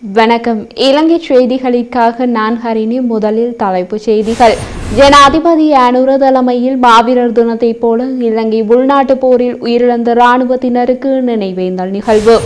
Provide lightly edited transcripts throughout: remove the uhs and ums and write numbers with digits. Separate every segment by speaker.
Speaker 1: வணக்கம். இலங்கை செய்திகளுக்காக நான் ஹரிணி. முதலில் தலைப்புச் செய்திகள். ஜனாதிபதி அனுர தலைமையில் மாவீரர் தினத்தைப் போல இலங்கை உள்நாட்டு போரில் உயிரிழந்த இராணுவத்தினருக்கு நினைவேந்தல் நிகழ்வு.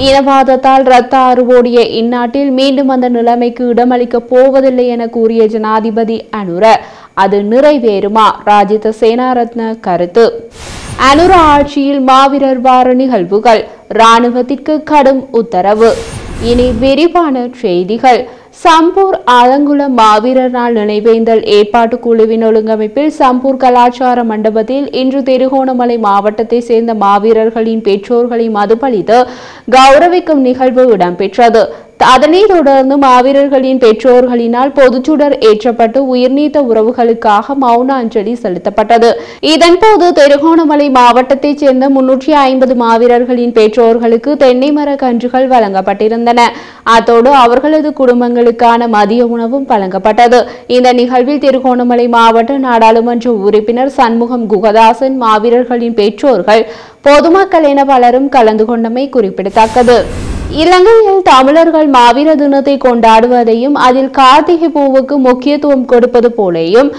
Speaker 1: இனவாதத்தால் இரத்த ஆறுவோடிய இந்நாட்டில் மீண்டும் அந்த நிலைமைக்கு இடமளிக்கப் போவதில்லை என கூறிய ஜனாதிபதி அனுர, அது நிறைவேறுமா? ராஜித சேனாரத்ன கருத்து. அனுர ஆட்சியில் மாவீரர் வார நிகழ்வுகள். இராணுவத்திற்கு கடும் உத்தரவு. இனி விரிவான செய்திகள். சம்பூர் ஆலங்குளம் மாவீரர் நாள் நினைவேந்தல் ஏற்பாட்டு குழுவின் ஒழுங்கமைப்பில் சம்பூர் கலாச்சார மண்டபத்தில் இன்று திருகோணமலை மாவட்டத்தை சேர்ந்த மாவீரர்களின் பெற்றோர்களை மதுபளித்து கௌரவிக்கும் நிகழ்வு இடம்பெற்றது. அதனைத் தொடர்ந்து மாவீரர்களின் பெற்றோர்களினால் பொதுச்சுடர் ஏற்றப்பட்டு உயிர்நீத்த உறவுகளுக்காக மௌன அஞ்சலி செலுத்தப்பட்டது. இதன்போது திருகோணமலை மாவட்டத்தைச் சேர்ந்த 350 மாவீரர்களின் பெற்றோர்களுக்கு தென்னை மர கன்றுகள் வழங்கப்பட்டிருந்தன. அத்தோடு அவர்களது குடும்பங்களுக்கான மதிய உணவும் வழங்கப்பட்டது. இந்த நிகழ்வில் திருகோணமலை மாவட்ட நாடாளுமன்ற உறுப்பினர் சண்முகம் குகதாசன், மாவீரர்களின் பெற்றோர்கள், பொதுமக்கள் என பலரும் கலந்து கொண்டமை குறிப்பிடத்தக்கது. இலங்கையில் தமிழர்கள் மாவீர தினத்தை கொண்டாடுவதையும் அதில் கார்த்திகை பூவுக்கு முக்கியத்துவம் கொடுப்பது போலேயும்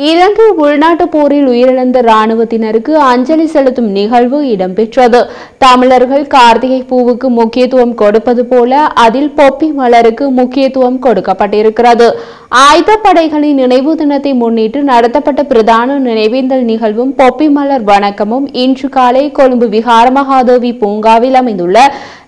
Speaker 1: இலங்கை உள்நாட்டு போரில் உயிரிழந்த இராணுவத்தினருக்கு அஞ்சலி செலுத்தும் நிகழ்வு இடம்பெற்றது. தமிழர்கள் கார்த்திகை பூவுக்கு முக்கியத்துவம் கொடுப்பது போல அதில் பொப்பி மலருக்கு முக்கியத்துவம் கொடுக்கப்பட்டிருக்கிறது. ஆயுதப்படைகளின் நினைவு தினத்தை முன்னிட்டு நடத்தப்பட்ட பிரதான நினைவேந்தல் நிகழ்வும் பொப்பி மலர் வணக்கமும் இன்று காலை கொழும்பு விகாரமகாதேவி பூங்காவில் அமைந்துள்ள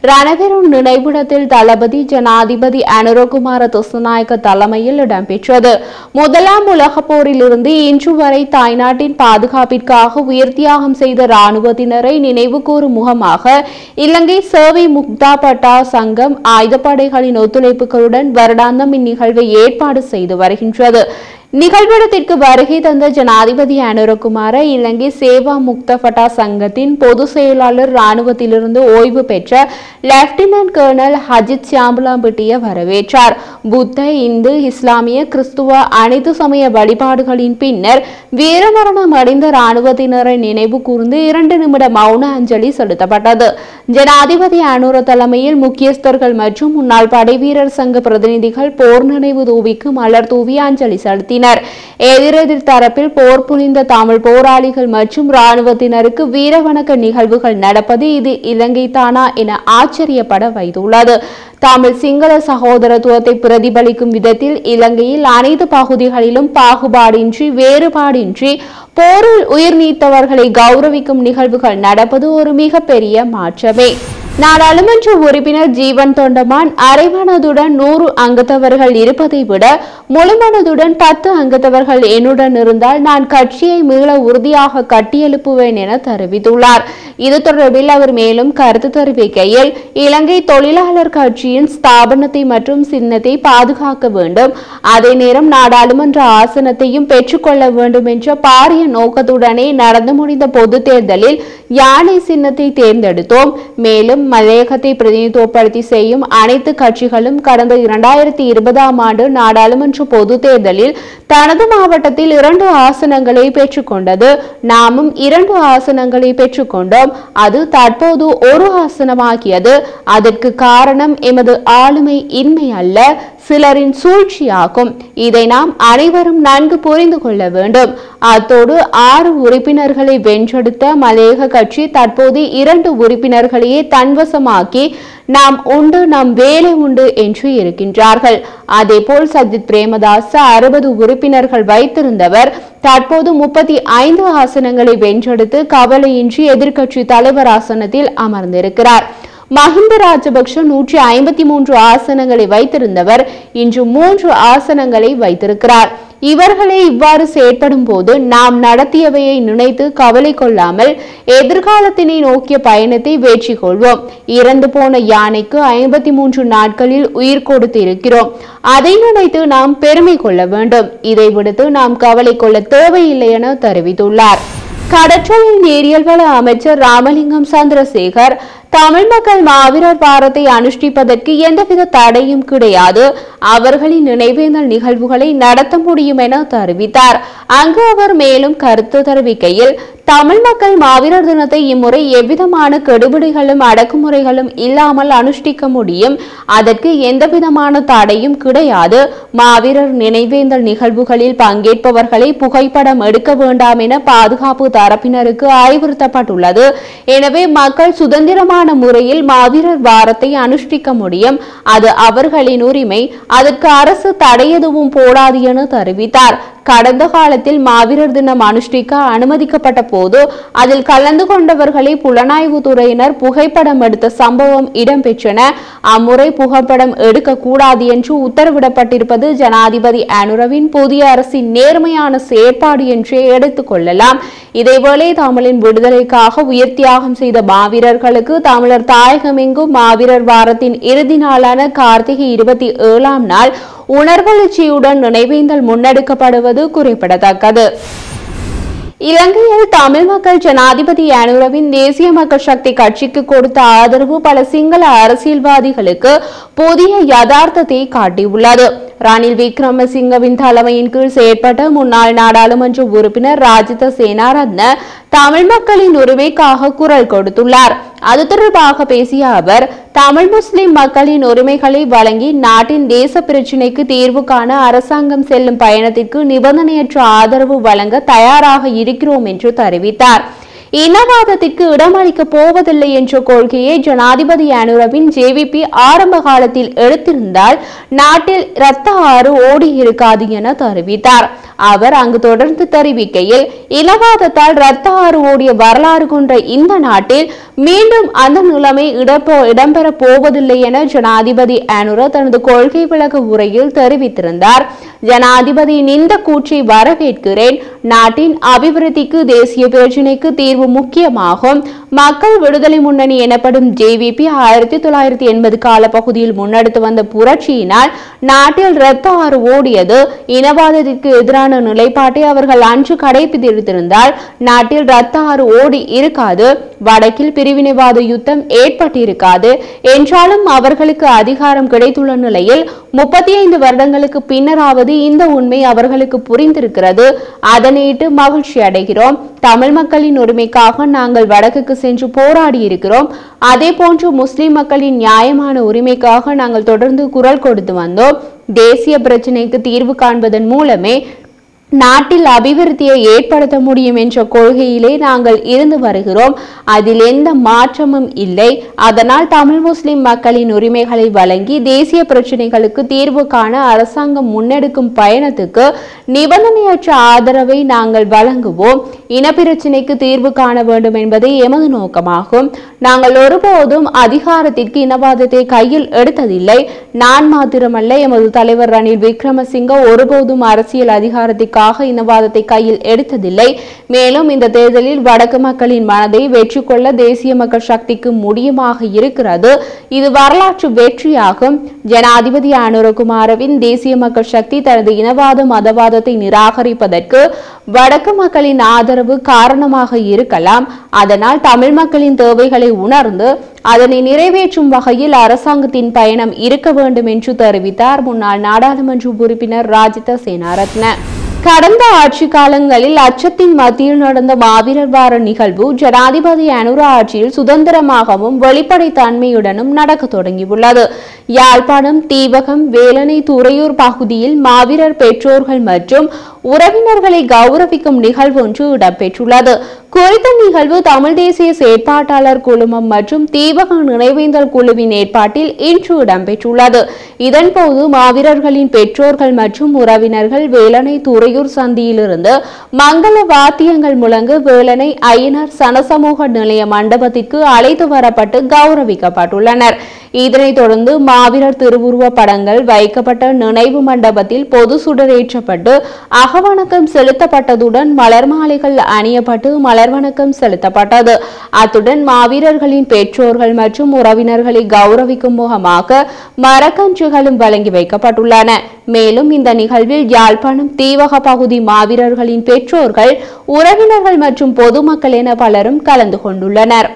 Speaker 1: ரணவீரர் நினைவிடத்தில் தளபதி ஜனாதிபதி அனுரகுமார திஸ்ஸநாயக்க தலைமையில் இடம்பெற்றது. முதலாம் உலகப் போரில் இருந்து இன்று வரை தாய்நாட்டின் பாதுகாப்பிற்காக உயிர் தியாகம் செய்த இராணுவத்தினரை நினைவு கூறும் முகமாக இலங்கை சேவை முக்தா பட்டா சங்கம் ஆயுதப்படைகளின் ஒத்துழைப்புகளுடன் வருடாந்தம் இந்நிகழ்வை ஏற்பாடு செய்து வருகின்றது. நிகழ்விடத்திற்கு வருகை தந்த ஜனாதிபதி அனுரகுமார இலங்கை சேவா முக்த பட்டா சங்கத்தின் பொதுச் செயலாளர் இராணுவத்திலிருந்து ஓய்வு பெற்ற லெப்டினன்ட் கர்னல் ஹஜித் சியாம்பலாம்பிட்டிய வரவேற்றார். புத்த, இந்து, இஸ்லாமிய, கிறிஸ்துவ அனைத்து சமய வழிபாடுகளின் பின்னர் வீரமரணம் அடைந்த இராணுவத்தினரை நினைவு கூர்ந்து 2 நிமிட மௌன அஞ்சலி செலுத்தப்பட்டது. ஜனாதிபதி அனுர தலைமையில் முக்கியஸ்தர்கள் மற்றும் முன்னாள் படைவீரர் சங்க பிரதிநிதிகள் போர் நினைவு தூவிக்கு மலர் தூவி அஞ்சலி செலுத்தினர். எதிரெதிர் தரப்பில் போர் புரிந்த தமிழ் போராளிகள் மற்றும் இராணுவத்தினருக்கு வீரவணக்க நிகழ்வுகள் நடப்பது இது இலங்கை தானா என ஆச்சரியப்பட வைத்துள்ளது. தமிழ் சிங்கள சகோதரத்துவத்தை பிரதிபலிக்கும் விதத்தில் இலங்கையில் அனைத்து பகுதிகளிலும் பாகுபாடின்றி வேறுபாடின்றி போரில் உயிர் நீத்தவர்களை கௌரவிக்கும் நிகழ்வுகள் நடப்பது ஒரு மிகப்பெரிய மாற்றமே. நாடாளுமன்ற உறுப்பினர் ஜீவன் தொண்டமான் அரைமனதுடன் 100 அங்கத்தவர்கள் இருப்பதை விட முழுமனதுடன் 10 அங்கத்தவர்கள் என்னுடன் இருந்தால் நான் கட்சியை மீள உறுதியாக கட்டியெழுப்புவேன் என தெரிவித்துள்ளார். இது தொடர்பில் அவர் மேலும் கருத்து தெரிவிக்கையில், இலங்கை தொழிலாளர் கட்சியின் ஸ்தாபனத்தை மற்றும் சின்னத்தை பாதுகாக்க வேண்டும், அதே நேரம் நாடாளுமன்ற ஆசனத்தையும் பெற்றுக்கொள்ள வேண்டும் என்ற பாரிய நோக்கத்துடனே நடந்து முடிந்த பொது தேர்தலில் யானை சின்னத்தை தேர்ந்தெடுத்தோம். மேலும் மலையகத்தை பிரதிநிதித்துவப்படுத்தி செய்யும் அனைத்து கட்சிகளும் கடந்த 2020ஆம் ஆண்டு நாடாளுமன்ற பொது தேர்தலில் தனது மாவட்டத்தில் 2 ஆசனங்களை பெற்றுக்கொண்டது. நாமும் 2 ஆசனங்களை பெற்றுக்கொண்டோம். அது தற்போது 1 ஆசனமாகியது. அதற்கு காரணம் எமது ஆளுமை இன்மை அல்ல, சிலரின் சூழ்ச்சியாகும். இதை நாம் அனைவரும் நன்கு புரிந்து கொள்ள வேண்டும். அத்தோடு 6 உறுப்பினர்களை வென்றெடுத்த மலையக கட்சி தற்போது 2 உறுப்பினர்களையே தன்வசமாக்கி நாம் உண்டு நம் வேலை உண்டு என்று இருக்கின்றார்கள். அதேபோல் சஜித் பிரேமதாச 60 உறுப்பினர்கள் வைத்திருந்தவர் தற்போது 35 ஆசனங்களை வென்றெடுத்து கவலையின்றி எதிர்க்கட்சி தலைவர் ஆசனத்தில் அமர்ந்திருக்கிறார். மஹிந்த ராஜபக்ஷ 153 ஆசனங்களை வைத்திருந்தவர் இன்று 3 ஆசனங்களை வைத்திருக்கிறார். இவர்களை இவ்வாறு செயற்படும் போது நாம் நடத்தியவையை நினைத்து கவலை கொள்ளாமல் எதிர்காலத்தினை நோக்கிய பயணத்தை வெற்றி கொள்வோம். இறந்து போன யானைக்கு 53 நாட்களில் உயிர் கொடுத்து இருக்கிறோம். அதை நினைத்து நாம் பெருமை கொள்ள வேண்டும். இதை விடுத்து நாம் கவலை கொள்ள தேவையில்லை என தெரிவித்துள்ளார். கடற்றொழில் நீரியல் வள அமைச்சர் ராமலிங்கம் சந்திரசேகர் தமிழ் மக்கள் மாவீரர் வாரத்தை அனுஷ்டிப்பதற்கு எந்தவித தடையும் கிடையாது. அவர்களின் நினைவேந்தல் நிகழ்வுகளை நடத்த முடியும் என தெரிவித்தார். அங்கு அவர் மேலும் கருத்து தெரிவிக்கையில், தமிழ் மக்கள் மாவீரர் தினத்தை இம்முறை எவ்விதமான கெடுபிடிகளும் அடக்குமுறைகளும் இல்லாமல் அனுஷ்டிக்க முடியும். அதற்கு எந்தவிதமான தடையும் கிடையாது. மாவீரர் நினைவேந்தல் நிகழ்வுகளில் பங்கேற்பவர்களை புகைப்படம் எடுக்க வேண்டாம் என பாதுகாப்பு தரப்பினருக்கு அறிவுறுத்தப்பட்டுள்ளது. எனவே மக்கள் சுதந்திரமான முறையில் மாவீரர் வாரத்தை அனுஷ்டிக்க முடியும். அது அவர்களின் உரிமை. அதற்கு அரசு தடை எதுவும் போடாது என தெரிவித்தார். கடந்த காலத்தில் மாவீரர் தினம் அனுஷ்டிக்க அனுமதிக்கப்பட்ட போது அதில் கலந்து கொண்டவர்களை புலனாய்வு துறையினர் புகைப்படம் எடுத்த சம்பவம் இடம்பெற்றன. அம்முறை புகைப்படம் எடுக்கக்கூடாது என்று உத்தரவிடப்பட்டிருப்பது ஜனாதிபதி அனுரவின் புதிய அரசின் நேர்மையான செயற்பாடு என்றே எடுத்துக் கொள்ளலாம். இதேவேளை தமிழின் விடுதலைக்காக உயிர் தியாகம் செய்த மாவீரர்களுக்கு தமிழர் தாயகமெங்கும் மாவீரர் வாரத்தின் இறுதி நாளான கார்த்திகை 27ஆம் நாள் உணர்வெழுச்சியுடன் நினைவேந்தல் முன்னெடுக்கப்படுவது குறிப்பிடத்தக்கது. இலங்கையில் தமிழ் மக்கள் ஜனாதிபதி அனுரவின் தேசிய மக்கள் சக்தி கட்சிக்கு கொடுத்த ஆதரவு பல சிங்கள அரசியல்வாதிகளுக்கு புதிய யதார்த்தத்தை காட்டியுள்ளது. ரணில் விக்ரமசிங்கவின் தலைமையின் கீழ் செயற்பட்ட முன்னாள் நாடாளுமன்ற உறுப்பினர் ராஜித சேனாரத்ன தமிழ் மக்களின் உரிமைக்காக குரல் கொடுத்துள்ளார். அது தொடர்பாக பேசிய அவர், தமிழ் முஸ்லிம் மக்களின் உரிமைகளை வழங்கி நாட்டின் தேச பிரச்சினைக்கு தீர்வு காண அரசாங்கம் செல்லும் பயணத்திற்கு நிபந்தனையற்ற ஆதரவு வழங்க தயாராக இருக்கிறோம் என்று தெரிவித்தார். இனவாதத்திற்கு இடமளிக்கப் போவதில்லை என்ற கொள்கையை ஜனாதிபதி அனுரவின் ஜேவிபி ஆரம்ப காலத்தில் எடுத்திருந்தால் நாட்டில் இரத்த ஆறு ஓடி இருக்காது என தெரிவித்தார். அவர் அங்கு தொடர்ந்து தெரிவிக்கையில், இனவாதத்தால் இரத்த ஆறு ஓடிய வரலாறு கொண்ட இந்த நாட்டில் மீண்டும் அந்த நிலைமை இடம்பெற போவதில்லை என ஜனாதிபதி அனுர தனது கொள்கை விளக்க உரையில் தெரிவித்திருந்தார். ஜனாதிபதியின் இந்த கூற்றை வரவேற்கிறேன். நாட்டின் அபிவிருத்திக்கு தேசிய பிரச்சினைக்கு தீர்வு முக்கியமாகும். மக்கள் விடுதலை முன்னணி எனப்படும் ஜேவிபி 1980 கால பகுதியில் முன்னெடுத்து வந்த புரட்சியினால் நாட்டில் இரத்த ஆறு ஓடியது. இனவாதத்திற்கு எதிரான நிலைப்பாட்டை அவர்கள் அன்று கடைபிடித்திருந்தால் நாட்டில் இரத்த ஆறு ஓடி இருக்காது. வடக்கில் பிரிவினைவாத யுத்தம் ஏற்பட்டிருக்காது. என்றாலும் அவர்களுக்கு அதிகாரம் கிடைத்துள்ள நிலையில் 35 வருடங்களுக்கு பின்னராவது இந்த உண்மை அவர்களுக்கு புரிந்திருக்கிறது. அதனையிட்டு மகிழ்ச்சி அடைகிறோம். தமிழ் மக்களின் உரிமைக்காக நாங்கள் வடக்குக்கு சென்று போராடி இருக்கிறோம். அதே போன்று முஸ்லிம் மக்களின் நியாயமான உரிமைக்காக நாங்கள் தொடர்ந்து குரல் கொடுத்து வந்தோம். தேசிய பிரச்சினைக்கு தீர்வு காண்பதன் மூலமே நாட்டில் அபிவிருத்தியை ஏற்படுத்த முடியும் என்ற கொள்கையிலே நாங்கள் இருந்து வருகிறோம். அதில் எந்த மாற்றமும் இல்லை. அதனால் தமிழ் முஸ்லிம் மக்களின் உரிமைகளை வழங்கி தேசிய பிரச்சினைகளுக்கு தீர்வு காண அரசாங்கம் முன்னெடுக்கும் பயணத்துக்கு நிபந்தனையற்ற ஆதரவை நாங்கள் வழங்குவோம். இனப்பிரச்சினைக்கு தீர்வு காண வேண்டும் என்பதே எமது நோக்கமாகும். நாங்கள் ஒருபோதும் அதிகாரத்திற்கு இனவாதத்தை கையில் எடுத்ததில்லை. நான் மாத்திரமல்ல, எமது தலைவர் ரணில் விக்ரமசிங்க ஒருபோதும் அரசியல் அதிகாரத்திற்கு இனவாதத்தை கையில் எடுத்ததில்லை. மேலும் இந்த தேர்தலில் வடக்கு மக்களின் மனதை வெற்றி கொள்ள தேசிய மக்கள் சக்திக்கு முடியுமாக இருக்கிறது. இது வரலாற்று வெற்றியாகும். ஜனாதிபதி அனுரகுமாரவின் தேசிய மக்கள் சக்தி தனது இனவாத மதவாதத்தை நிராகரிப்பதற்கு வடக்கு மக்களின் ஆதரவு காரணமாக இருக்கலாம். அதனால் தமிழ் மக்களின் தேவைகளை உணர்ந்து அதனை நிறைவேற்றும் வகையில் அரசாங்கத்தின் பயணம் இருக்க வேண்டும் என்று தெரிவித்தார் முன்னாள் நாடாளுமன்ற உறுப்பினர் ராஜித சேனாரத்ன. கடந்த ஆட்சி காலங்களில் அச்சத்தின் மத்தியில் நடந்த மாவீரர் வார நிகழ்வு ஜனாதிபதி அனுர ஆட்சியில் சுதந்திரமாகவும் வெளிப்படைத்தன்மையுடனும் நடக்க தொடங்கியுள்ளது. யாழ்ப்பாணம், தீவகம், வேலனை, துறையூர் பகுதியில் மாவீரர் பெற்றோர்கள் மற்றும் உறவினர்களை கௌரவிக்கும் நிகழ்வு ஒன்று இடம்பெற்றுள்ளது. குறித்த நிகழ்வு தமிழ் தேசிய செயற்பாட்டாளர் குழுமம் மற்றும் தீவக நினைவேந்தல் குழுவின் ஏற்பாட்டில் இன்று இடம்பெற்றுள்ளது. இதன்போது மாவீரர்களின் பெற்றோர்கள் மற்றும் உறவினர்கள் வேலனை துறையூர் சந்தியிலிருந்து மங்கள வாத்தியங்கள் முழங்க வேலனை ஐயனார் சனசமூக நிலைய மண்டபத்திற்கு அழைத்து வரப்பட்டு கௌரவிக்கப்பட்டுள்ளனர். இதனைத் தொடர்ந்து மாவீரர் திருவுருவ படங்கள் வைக்கப்பட்ட நினைவு மண்டபத்தில் பொது சுடரேற்றப்பட்டு அகவணக்கம் செலுத்தப்பட்டதுடன் மலர் மாலைகள் அணியப்பட்டு மலர் வணக்கம் செலுத்தப்பட்டது. அத்துடன் மாவீரர்களின் பெற்றோர்கள் மற்றும் உறவினர்களை கௌரவிக்கும் முகமாக மரக்கன்றுகளும் வழங்கி வைக்கப்பட்டுள்ளன. மேலும் இந்த நிகழ்வில் யாழ்ப்பாணம் தீவக பகுதி மாவீரர்களின் பெற்றோர்கள், உறவினர்கள் மற்றும் பொதுமக்கள் என பலரும் கலந்து கொண்டுள்ளனர்.